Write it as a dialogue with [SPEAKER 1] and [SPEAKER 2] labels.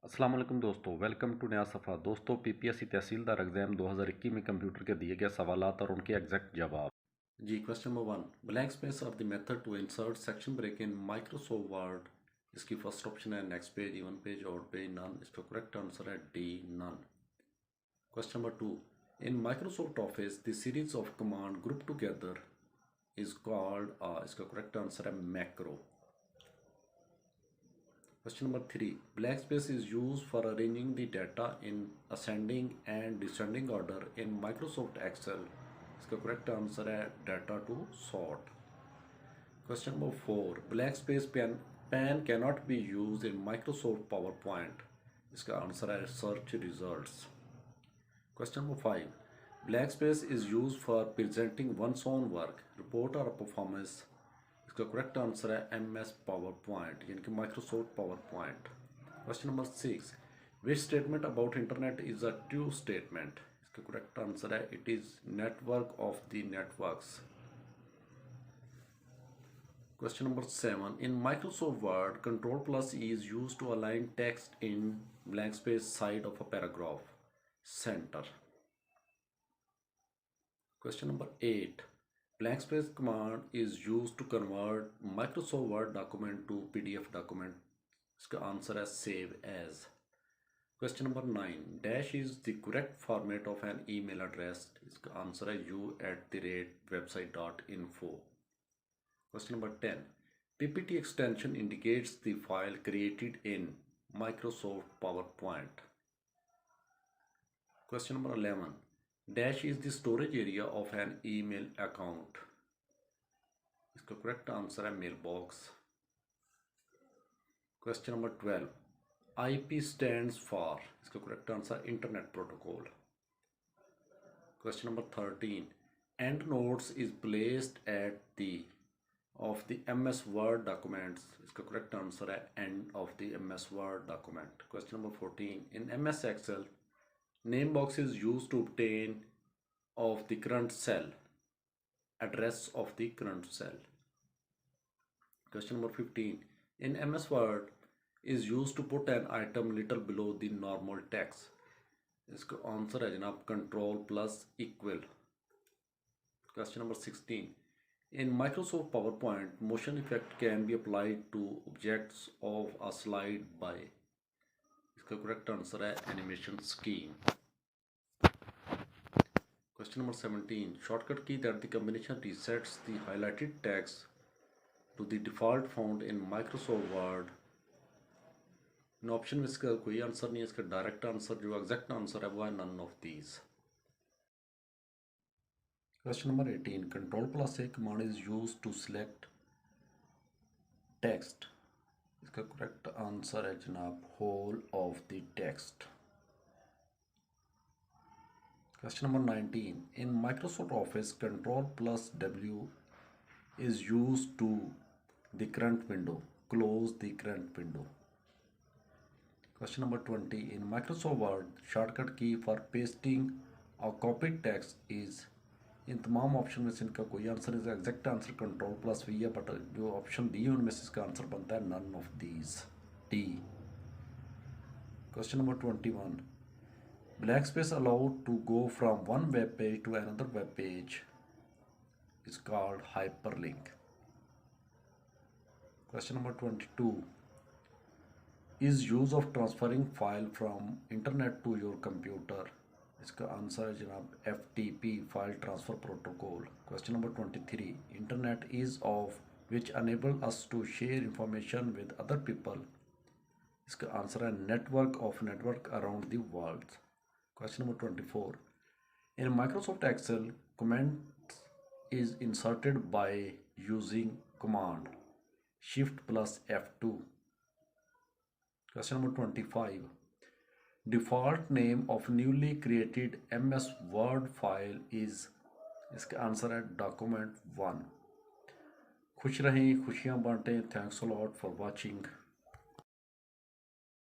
[SPEAKER 1] अस्सलाम वालेकुम दोस्तों, वेलकम टू नया सफ़ा। दोस्तों, पीपीएससी तहसीलदार एग्ज़ाम 2021 में कंप्यूटर के दिए गए सवालात और उनके एग्जैक्ट जवाब। जी, question number 1, blank space are the method to insert section break in Microsoft Word. इसकी फर्स्ट ऑप्शन है नेक्स्ट पेज, इवन पेज, और पेज, नन। इसका करेक्ट आंसर है D, none. Question number 2, in Microsoft Office the series of command group together is called. इसका correct answer है macro. Question number 3. Black space is used for arranging the data in ascending and descending order in Microsoft Excel. इसका correct answer है data to sort. Question number 4. Black space pan cannot be used in Microsoft PowerPoint. इसका answer है search results. Question number 5. Black space is used for presenting one's own work, report or performance. इसका correct answer है MS power point, यानी कि Microsoft power point. Question number 6, which statement about internet is a true statement. इसका correct answer है it is network of the networks. Question number 7, in Microsoft word control plus is use to align text in blank space side of a paragraph center. Question number 8. Blank space command is used to convert Microsoft Word document to PDF document. इसका answer है save as. Question number 9. Dash is the correct format of an email address. इसका answer है u@website.info. Question number 10. PPT extension indicates the file created in Microsoft PowerPoint. Question number 11. Dash is the storage area of an email account. इसका correct answer है mailbox. Question number 12, IP stands for। इसका correct answer internet protocol. Question number 13, and notes is placed at the of the MS Word documents। इसका correct answer है end of the MS Word document। Question number 14, in MS Excel name box is used to obtain of the current cell, address of the current cell. Question number 15, in MS Word is used to put an item little below the normal text. इसका answer है जनाब control plus equal. Question number 16, in Microsoft PowerPoint motion effect can be applied to objects of a slide by। इसका correct answer है animation scheme. Question number 17, shortcut key that the combination resets the highlighted text to the default font in Microsoft Word। इन option में इसका कोई answer नहीं है। इसका direct answer जो एग्जैक्ट आंसर है वो है none of these. Question number 18, control plus A command is use to select text. इसका करेक्ट आंसर है जनाब whole of the text. Question number 19. In Microsoft Office, Control plus W is used to the current window, close the current window. Question number 20. In Microsoft Word, shortcut key for pasting or copied text is। इन तमाम option में से इनका कोई answer नहीं है। Exact answer control plus V है, but जो ऑप्शन दिए उनमें से इसका आंसर बनता है none of these, D. Question number 21, Black space allowed to go from one web page to another web page is called hyperlink. Question number 22, is use of transferring file from internet to your computer। इसका answer है जनाब FTP, file transfer protocol. Question number 23, internet is of which enable us to share information with other people. इसका answer है network of network around the world. Question number 24, in Microsoft Excel, comment is inserted by using command Shift plus F2। Question number 25, default name of newly created MS Word file is। इसका answer है document 1। खुश रहें, खुशियाँ बांटें। Thanks a lot for watching.